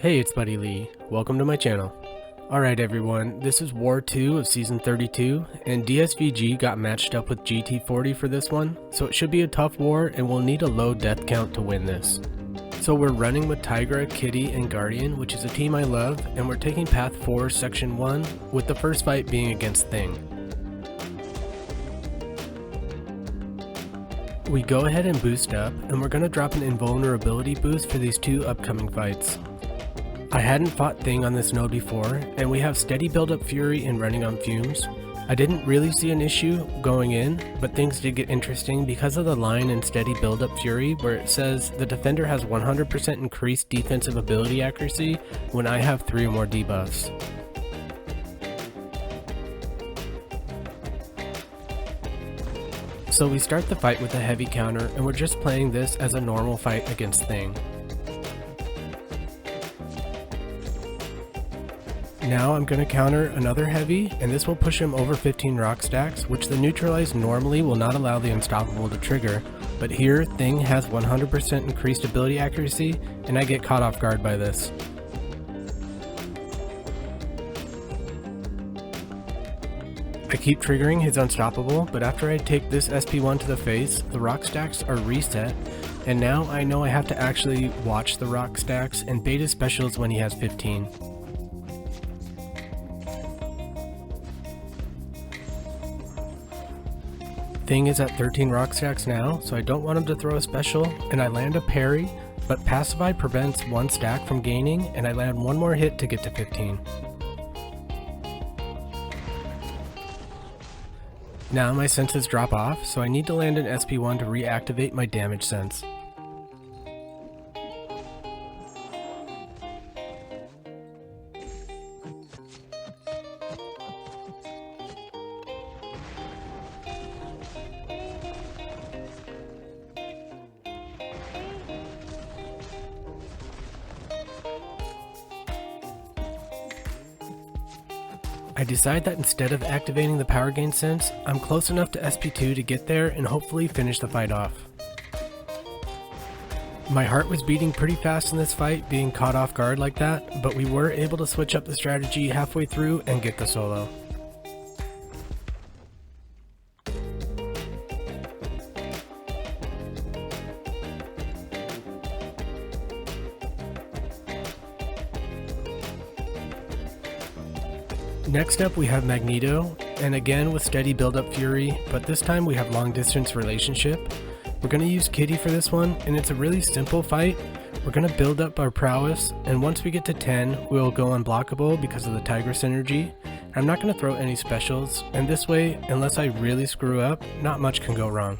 Hey, it's Buddy Lee. Welcome to my channel. Alright everyone, this is War 2 of Season 32, and Dsvg got matched up with GT40 for this one, so it should be a tough war and we'll need a low death count to win this. So we're running with Tigra, Kitty, and Guardian, which is a team I love, and we're taking Path 4, Section 1, with the first fight being against Thing. We go ahead and boost up, and we're going to drop an invulnerability boost for these two upcoming fights. I hadn't fought Thing on this node before, and we have steady build-up fury and running on fumes. I didn't really see an issue going in, but things did get interesting because of the line in steady build-up fury where it says the defender has 100% increased defensive ability accuracy when I have 3 or more debuffs. So we start the fight with a heavy counter, and we're just playing this as a normal fight against Thing. Now I'm going to counter another heavy, and this will push him over 15 rock stacks, which the neutralize normally will not allow the unstoppable to trigger, but here Thing has 100% increased ability accuracy, and I get caught off guard by this. I keep triggering his unstoppable, but after I take this SP1 to the face, the rock stacks are reset, and now I know I have to actually watch the rock stacks and bait his specials when he has 15. Thing is at 13 rock stacks now, so I don't want him to throw a special, and I land a parry, but Pacify prevents 1 stack from gaining, and I land 1 more hit to get to 15. Now my senses drop off, so I need to land an SP1 to reactivate my damage sense. I decide that instead of activating the power gain sense, I'm close enough to SP2 to get there and hopefully finish the fight off. My heart was beating pretty fast in this fight, being caught off guard like that, but we were able to switch up the strategy halfway through and get the solo. Next up we have Magneto, and again with steady build-up fury, but this time we have long distance relationship. We're going to use Kitty for this one, and it's a really simple fight. We're going to build up our prowess, and once we get to 10, we'll go unblockable because of the Tigra synergy. I'm not going to throw any specials, and this way, unless I really screw up, not much can go wrong.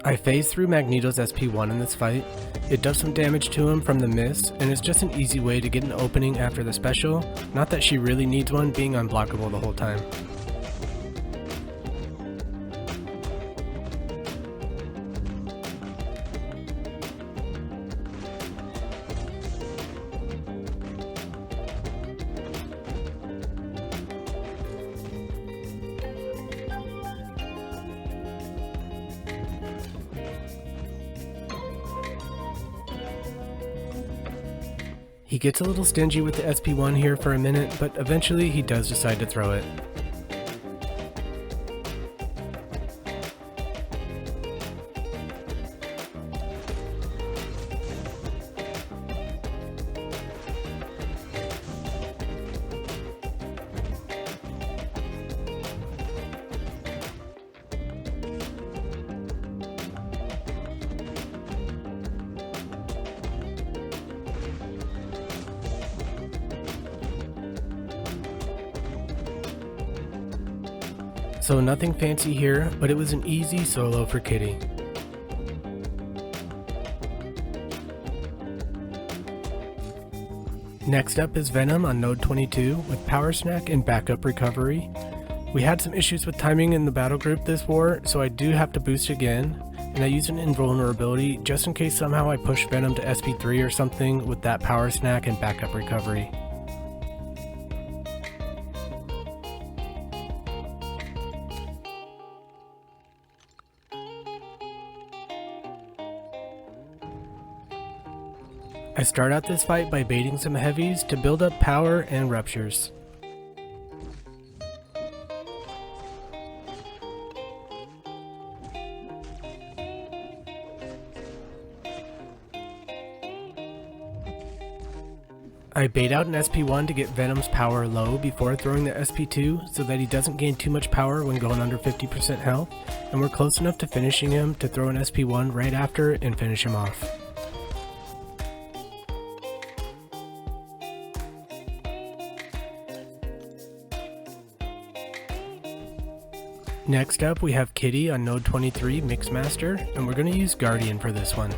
I phase through Magneto's SP1 in this fight. It does some damage to him from the miss, and it's just an easy way to get an opening after the special, not that she really needs one being unblockable the whole time. He gets a little stingy with the SP1 here for a minute, but eventually he does decide to throw it. So nothing fancy here, but it was an easy solo for Kitty. Next up is Venom on node 22 with Power Snack and Backup Recovery. We had some issues with timing in the battle group this war, so I do have to boost again, and I use an invulnerability just in case somehow I push Venom to SP3 or something with that power snack and backup recovery. I start out this fight by baiting some heavies to build up power and ruptures. I bait out an SP1 to get Venom's power low before throwing the SP2 so that he doesn't gain too much power when going under 50% health, and we're close enough to finishing him to throw an SP1 right after and finish him off. Next up we have Kitty on node 23 Mixmaster, and we're going to use Guardian for this one.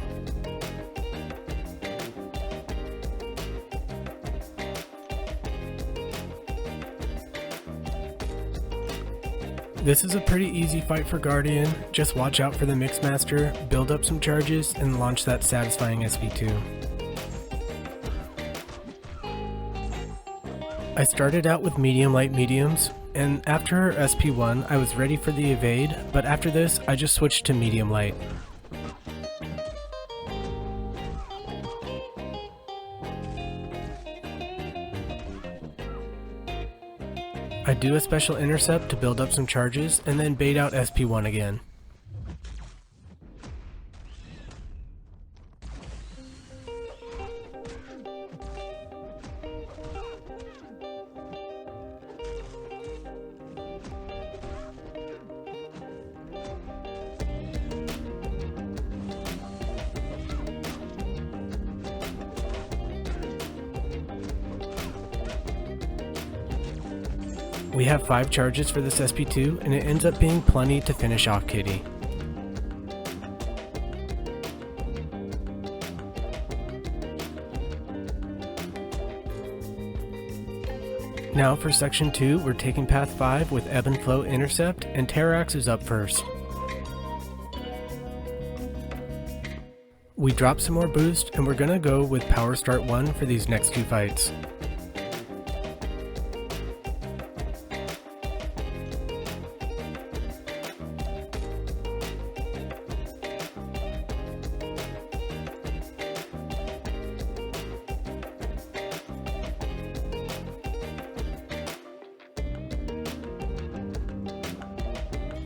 This is a pretty easy fight for Guardian, just watch out for the Mixmaster, build up some charges, and launch that satisfying SP2. I started out with medium light mediums, and after her SP1 I was ready for the evade, but after this I just switched to medium light. I do a special intercept to build up some charges, and then bait out SP1 again. We have 5 charges for this SP2, and it ends up being plenty to finish off Kitty. Now for section 2, we're taking path 5 with Ebb and Flow Intercept, and Terrax is up first. We drop some more boost, and we're gonna go with Power Start 1 for these next 2 fights.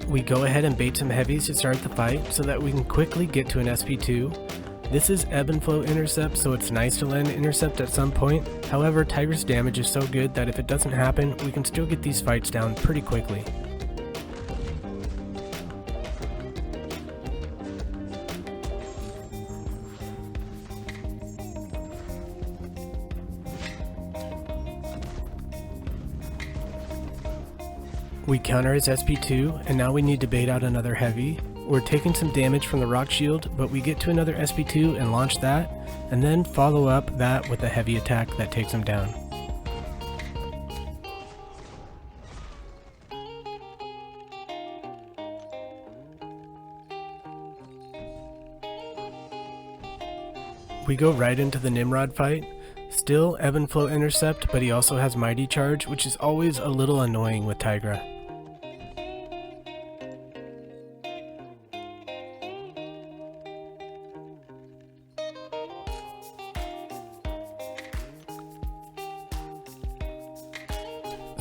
We go ahead and bait some heavies to start the fight so that we can quickly get to an SP2. This is Ebb and Flow Intercept, so it's nice to land Intercept at some point. However, Tigra's damage is so good that if it doesn't happen, we can still get these fights down pretty quickly. We counter his SP2, and now we need to bait out another heavy. We're taking some damage from the rock shield, but we get to another SP2 and launch that, and then follow up that with a heavy attack that takes him down. We go right into the Nimrod fight. Still Ebb and Flow Intercept, but he also has Mighty Charge, which is always a little annoying with Tigra.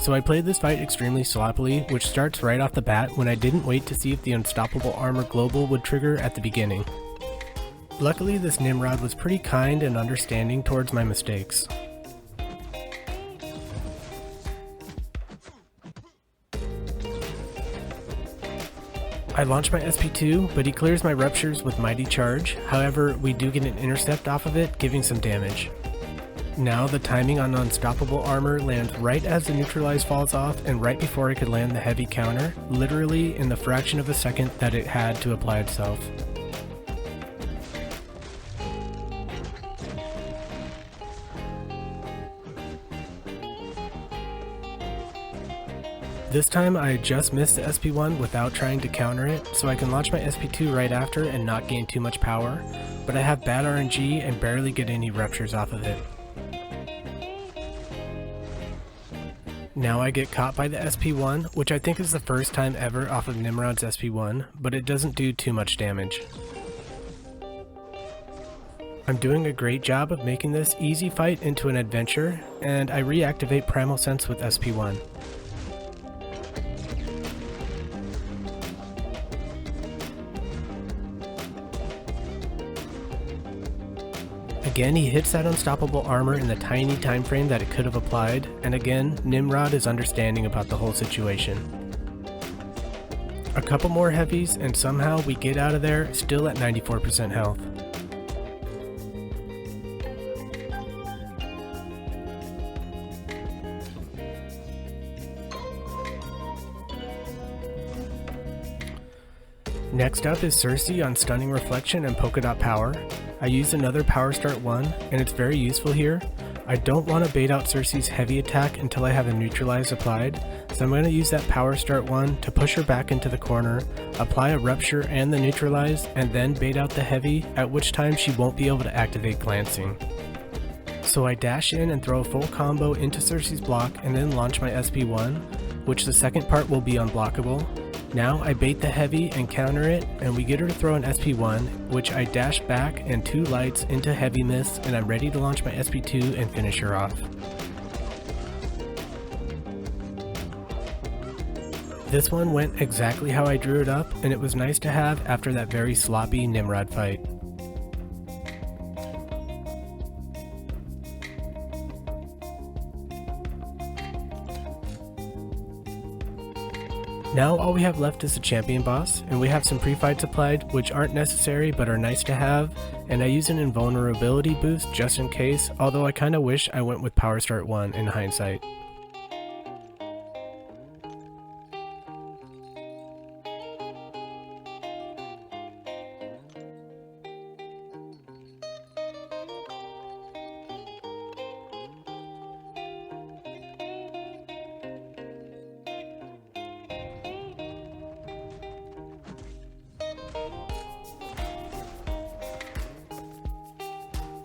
So I played this fight extremely sloppily, which starts right off the bat when I didn't wait to see if the Unstoppable Armor Global would trigger at the beginning. Luckily, this Nimrod was pretty kind and understanding towards my mistakes. I launch my SP2, but he clears my ruptures with Mighty Charge. However, we do get an intercept off of it, giving some damage. Now the timing on Unstoppable Armor lands right as the neutralize falls off and right before I could land the heavy counter, literally in the fraction of a second that it had to apply itself. This time I just missed the SP1 without trying to counter it, so I can launch my SP2 right after and not gain too much power, but I have bad RNG and barely get any ruptures off of it. Now I get caught by the SP1, which I think is the first time ever off of Nimrod's SP1, but it doesn't do too much damage. I'm doing a great job of making this easy fight into an adventure, and I reactivate Primal Sense with SP1. Again, he hits that unstoppable armor in the tiny time frame that it could have applied, and again, Nimrod is understanding about the whole situation. A couple more heavies, and somehow we get out of there still at 94% health. Next up is Cersei on Stunning Reflection and Polka Dot Power. I use another Power Start 1, and it's very useful here. I don't want to bait out Cersei's heavy attack until I have a Neutralize applied, so I'm going to use that Power Start 1 to push her back into the corner, apply a Rupture and the Neutralize, and then bait out the heavy, at which time she won't be able to activate Glancing. So I dash in and throw a full combo into Cersei's block and then launch my SP1, which the second part will be unblockable. Now I bait the heavy and counter it, and we get her to throw an SP1, which I dash back and 2 lights into heavy miss, and I'm ready to launch my SP2 and finish her off. This one went exactly how I drew it up, and it was nice to have after that very sloppy Nimrod fight. Now all we have left is the champion boss, and we have some pre-fights applied which aren't necessary but are nice to have, and I use an invulnerability boost just in case, although I kinda wish I went with Power Start 1 in hindsight.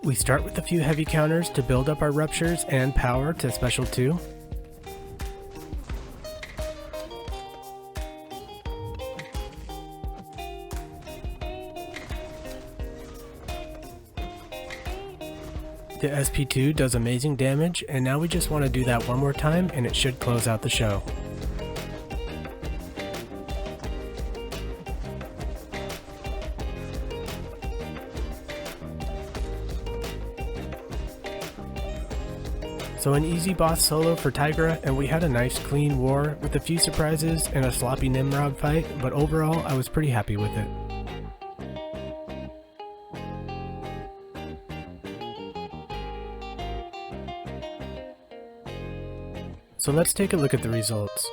We start with a few heavy counters to build up our ruptures and power to special 2. The SP2 does amazing damage, and now we just want to do that one more time and it should close out the show. So an easy boss solo for Tigra, and we had a nice clean war with a few surprises and a sloppy Nimrod fight, but overall I was pretty happy with it. So let's take a look at the results.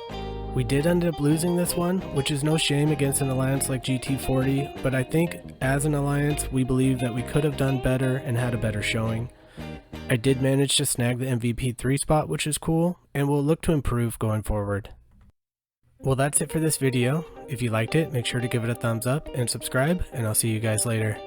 We did end up losing this one, which is no shame against an alliance like GT40, but I think as an alliance we believe that we could have done better and had a better showing. I did manage to snag the MVP 3 spot, which is cool, and we'll look to improve going forward. Well, that's it for this video. If you liked it, make sure to give it a thumbs up and subscribe, and I'll see you guys later.